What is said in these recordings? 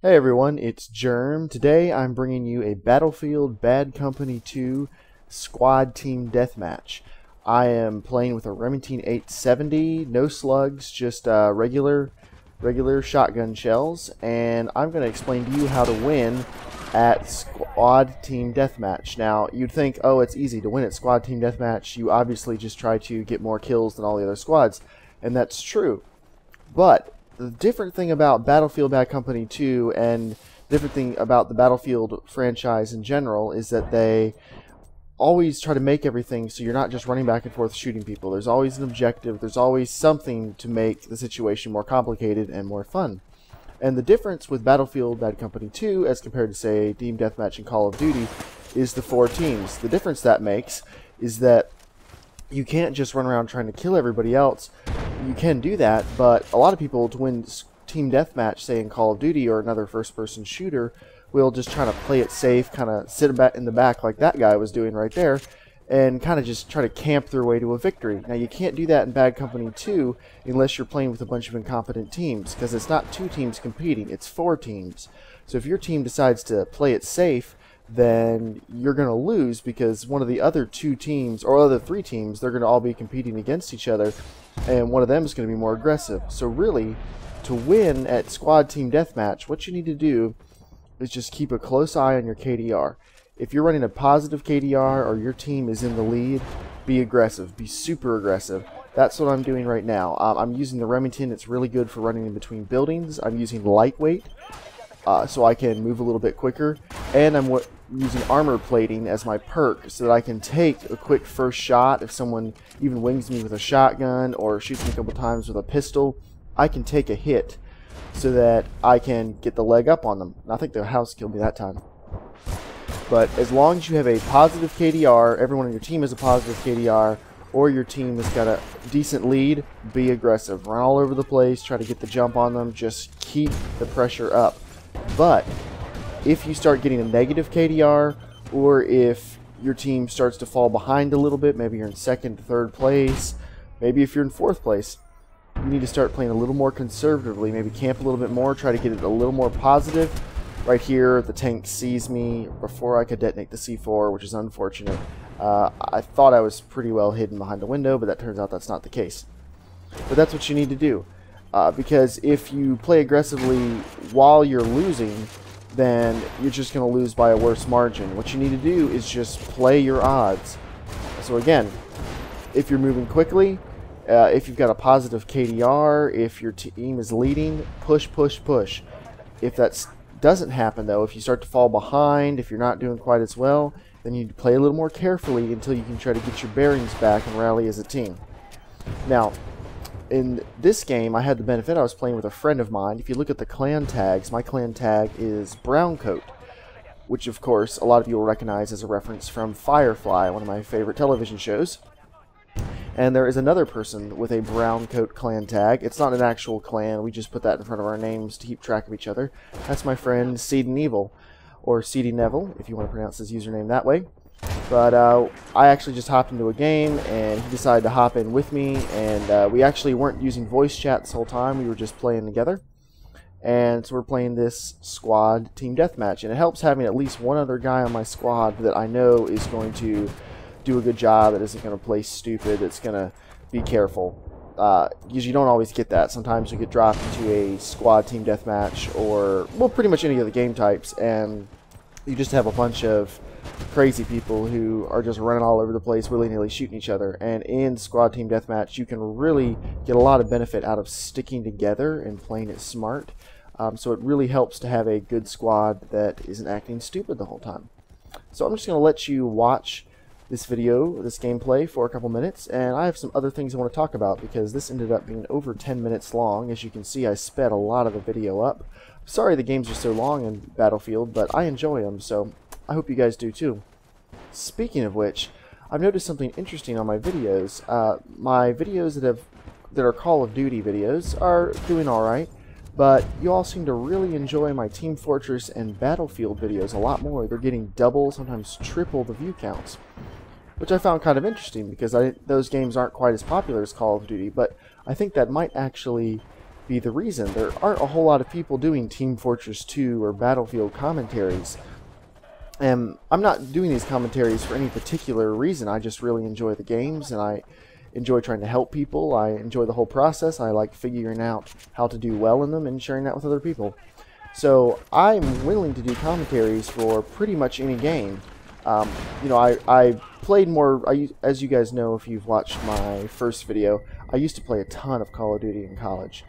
Hey everyone, it's Germ. Today I'm bringing you a Battlefield Bad Company 2 Squad Team Deathmatch. I am playing with a Remington 870, no slugs, just regular shotgun shells, and I'm going to explain to you how to win at Squad Team Deathmatch. Now, you'd think, oh, it's easy to win at Squad Team Deathmatch. You obviously just try to get more kills than all the other squads, and that's true. But the different thing about Battlefield Bad Company 2 and different thing about the Battlefield franchise in general is that they always try to make everything so you're not just running back and forth shooting people. There's always an objective. There's always something to make the situation more complicated and more fun. And the difference with Battlefield Bad Company 2 as compared to, say, Team Deathmatch and Call of Duty is the 4 teams. The difference that makes is that you can't just run around trying to kill everybody else. You can do that, but a lot of people, to win Team Deathmatch, say in Call of Duty or another first-person shooter, will just try to play it safe, kind of sit in the back like that guy was doing right there, and kind of just try to camp their way to a victory. Now, you can't do that in Bad Company 2 unless you're playing with a bunch of incompetent teams, because it's not 2 teams competing, it's 4 teams. So if your team decides to play it safe, then you're going to lose because one of the other 2 teams, or other 3 teams, they're going to all be competing against each other, and one of them is going to be more aggressive. So really, to win at Squad Team Deathmatch, what you need to do is just keep a close eye on your KDR. If you're running a positive KDR or your team is in the lead, be aggressive. Be super aggressive. That's what I'm doing right now. I'm using the Remington. It's really good for running in between buildings. I'm using lightweight so I can move a little bit quicker. And I'm using armor plating as my perk so that I can take a quick first shot. If someone even wings me with a shotgun or shoots me a couple times with a pistol, I can take a hit so that I can get the leg up on them. And I think the house killed me that time. But as long as you have a positive KDR, everyone on your team has a positive KDR, or your team has got a decent lead, be aggressive. Run all over the place, try to get the jump on them, just keep the pressure up. But if you start getting a negative KDR, or if your team starts to fall behind a little bit, maybe you're in 2nd, 3rd place, maybe if you're in 4th place, you need to start playing a little more conservatively, maybe camp a little bit more, try to get it a little more positive. Right here, the tank sees me before I could detonate the C4, which is unfortunate. I thought I was pretty well hidden behind the window, but that turns out that's not the case. But that's what you need to do, because if you play aggressively while you're losing, then you're just going to lose by a worse margin. What you need to do is just play your odds. So again, if you're moving quickly, if you've got a positive KDR, if your team is leading, push, push, push. If that doesn't happen, though, if you start to fall behind, if you're not doing quite as well, then you need to play a little more carefully until you can try to get your bearings back and rally as a team. Now, in this game, I had the benefit, I was playing with a friend of mine. If you look at the clan tags, my clan tag is Brown Coat, which of course a lot of you will recognize as a reference from Firefly, one of my favorite television shows. And there is another person with a Brown Coat clan tag. It's not an actual clan, we just put that in front of our names to keep track of each other. That's my friend Seed and Evil, or Seedy Neville, if you want to pronounce his username that way. But I actually just hopped into a game, and he decided to hop in with me, and we actually weren't using voice chat this whole time, we were just playing together. And so we're playing this Squad Team Deathmatch, and it helps having at least one other guy on my squad that I know is going to do a good job, that isn't going to play stupid, that's going to be careful. Because you don't always get that. Sometimes you get dropped into a Squad Team Deathmatch, or, well, pretty much any of the game types, and you just have a bunch of crazy people who are just running all over the place, willy-nilly shooting each other. And in Squad Team Deathmatch, you can really get a lot of benefit out of sticking together and playing it smart. So it really helps to have a good squad that isn't acting stupid the whole time. So I'm just going to let you watch this video, this gameplay, for a couple minutes, and I have some other things I want to talk about because this ended up being over 10 minutes long. As you can see, I sped a lot of the video up. Sorry the games are so long in Battlefield, but I enjoy them, so I hope you guys do too. Speaking of which, I've noticed something interesting on my videos. My videos that are Call of Duty videos are doing alright, but you all seem to really enjoy my Team Fortress and Battlefield videos a lot more. They're getting double, sometimes triple the view counts, which I found kind of interesting because those games aren't quite as popular as Call of Duty, but I think that might actually be the reason. There aren't a whole lot of people doing Team Fortress 2 or Battlefield commentaries. And I'm not doing these commentaries for any particular reason. I just really enjoy the games, and I enjoy trying to help people. I enjoy the whole process. I like figuring out how to do well in them and sharing that with other people. So I'm willing to do commentaries for pretty much any game. You know, I played more, as you guys know if you've watched my first video, I used to play a ton of Call of Duty in college.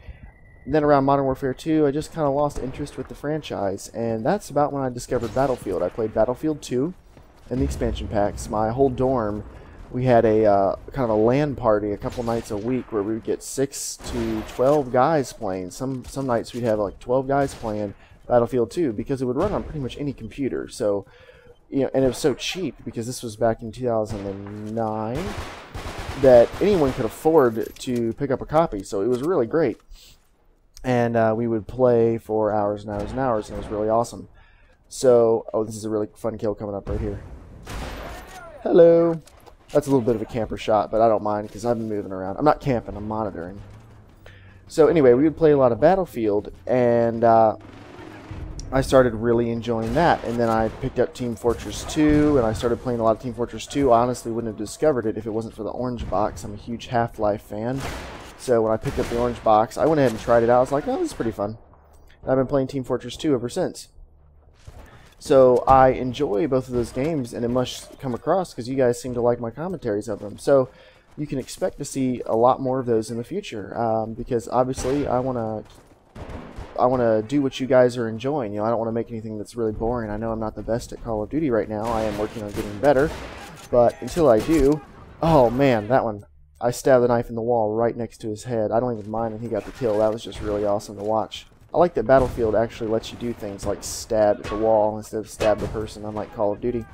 And then around Modern Warfare 2, I just kind of lost interest with the franchise, and that's about when I discovered Battlefield. I played Battlefield 2 and the expansion packs. My whole dorm, we had a kind of a LAN party a couple nights a week where we would get 6 to 12 guys playing. Some nights we'd have like 12 guys playing Battlefield 2 because it would run on pretty much any computer. So, you know, and it was so cheap because this was back in 2009 that anyone could afford to pick up a copy. So it was really great. And we would play for hours and hours and hours, and it was really awesome. So, oh, this is a really fun kill coming up right here. Hello. That's a little bit of a camper shot, but I don't mind because I've been moving around. I'm not camping, I'm monitoring. So anyway, we would play a lot of Battlefield, and I started really enjoying that. And then I picked up Team Fortress 2, and I started playing a lot of Team Fortress 2. I honestly wouldn't have discovered it if it wasn't for the orange box. I'm a huge Half-Life fan. So when I picked up the orange box, I went ahead and tried it out. I was like, oh, this is pretty fun. And I've been playing Team Fortress 2 ever since. So I enjoy both of those games, and it must come across because you guys seem to like my commentaries of them. So you can expect to see a lot more of those in the future, because obviously I want to do what you guys are enjoying. You know, I don't want to make anything that's really boring. I know I'm not the best at Call of Duty right now. I am working on getting better, but until I do, oh man, that one. I stabbed the knife in the wall right next to his head. I don't even mind when he got the kill. That was just really awesome to watch. I like that Battlefield actually lets you do things like stab at the wall instead of stab the person, unlike Call of Duty.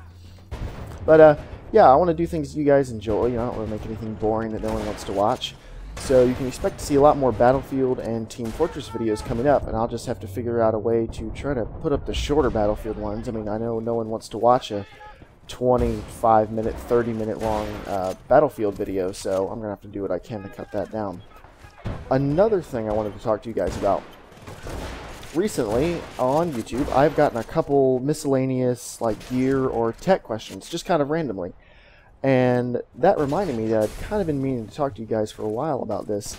But yeah, I want to do things you guys enjoy. You know, I don't want to make anything boring that no one wants to watch. So you can expect to see a lot more Battlefield and Team Fortress videos coming up, and I'll just have to figure out a way to try to put up the shorter Battlefield ones. I mean, I know no one wants to watch a 25-minute, 30-minute long Battlefield video, so I'm going to have to do what I can to cut that down. Another thing I wanted to talk to you guys about. Recently, on YouTube, I've gotten a couple miscellaneous, like, gear or tech questions, just kind of randomly. And that reminded me that I'd kind of been meaning to talk to you guys for a while about this.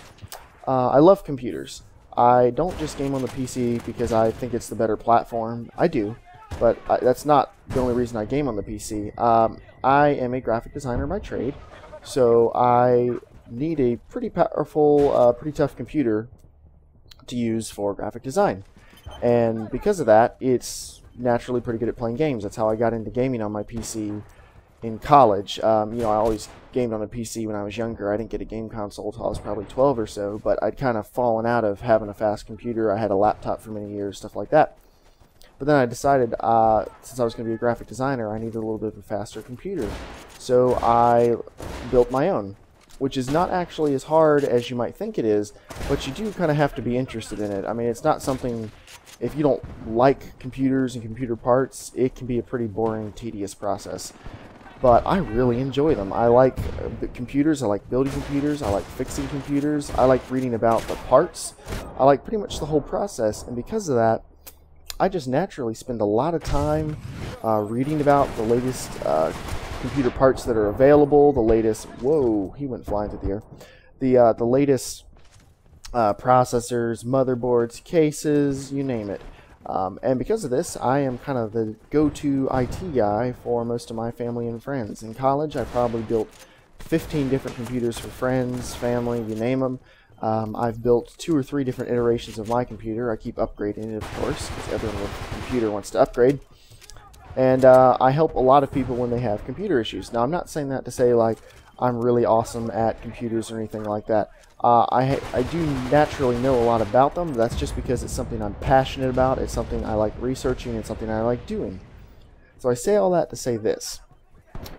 I love computers. I don't just game on the PC because I think it's the better platform. I do. But that's not the only reason I game on the PC. I am a graphic designer by trade, so I need a pretty powerful, pretty tough computer to use for graphic design. And because of that, it's naturally pretty good at playing games. That's how I got into gaming on my PC in college. You know, I always gamed on a PC when I was younger. I didn't get a game console until I was probably 12 or so, but I'd kind of fallen out of having a fast computer. I had a laptop for many years, stuff like that. But then I decided, since I was going to be a graphic designer, I needed a little bit of a faster computer. So I built my own, which is not actually as hard as you might think it is, but you do kind of have to be interested in it. I mean, it's not something, if you don't like computers and computer parts, it can be a pretty boring, tedious process. But I really enjoy them. I like computers, I like building computers, I like fixing computers, I like reading about the parts, I like pretty much the whole process, and because of that, I just naturally spend a lot of time reading about the latest computer parts that are available, the latest, whoa, he went flying through the air, the latest processors, motherboards, cases, you name it. And because of this, I am kind of the go-to IT guy for most of my family and friends. In college, I probably built 15 different computers for friends, family, you name them. I've built 2 or 3 different iterations of my computer. I keep upgrading it, of course, because everyone with a computer wants to upgrade. And I help a lot of people when they have computer issues. Now, I'm not saying that to say, like, I'm really awesome at computers or anything like that. I do naturally know a lot about them. That's just because it's something I'm passionate about. It's something I like researching. It's something I like doing. So I say all that to say this.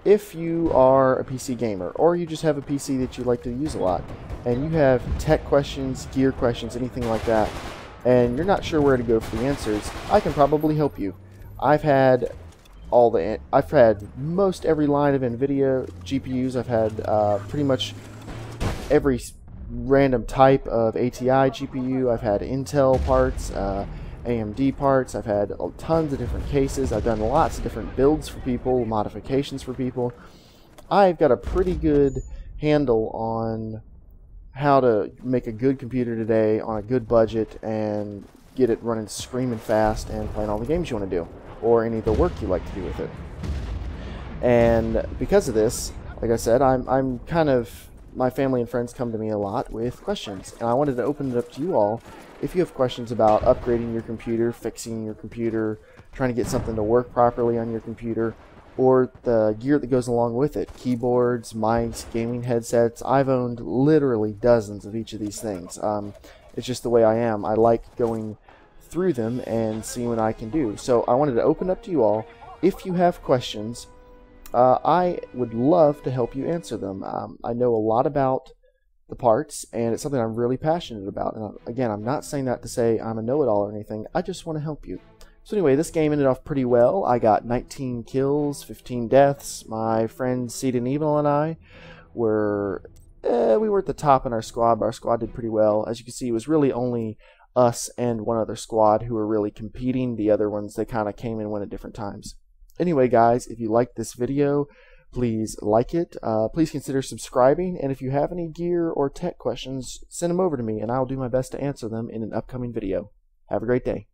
If you are a PC gamer, or you just have a PC that you like to use a lot, and you have tech questions, gear questions, anything like that, and you're not sure where to go for the answers, I can probably help you. I've had most every line of NVIDIA GPUs. I've had pretty much every random type of ATI GPU. I've had Intel parts, AMD parts. I've had tons of different cases. I've done lots of different builds for people, modifications for people. I've got a pretty good handle on how to make a good computer today on a good budget and get it running screaming fast and playing all the games you want to do, or any of the work you like to do with it. And because of this, like I said, I'm kind of, my family and friends come to me a lot with questions, and I wanted to open it up to you all. If you have questions about upgrading your computer, fixing your computer, trying to get something to work properly on your computer, or the gear that goes along with it, keyboards, mice, gaming headsets. I've owned literally dozens of each of these things. It's just the way I am. I like going through them and seeing what I can do. So I wanted to open up to you all. If you have questions, I would love to help you answer them. I know a lot about the parts, and it's something I'm really passionate about. And again, I'm not saying that to say I'm a know-it-all or anything. I just want to help you. So anyway, this game ended off pretty well. I got 19 kills, 15 deaths. My friend Seed and Evil and I were, we were at the top in our squad, but our squad did pretty well. As you can see, it was really only us and one other squad who were really competing. The other ones, they kind of came and went at different times. Anyway, guys, if you liked this video, please like it. Please consider subscribing, and if you have any gear or tech questions, send them over to me, and I'll do my best to answer them in an upcoming video. Have a great day.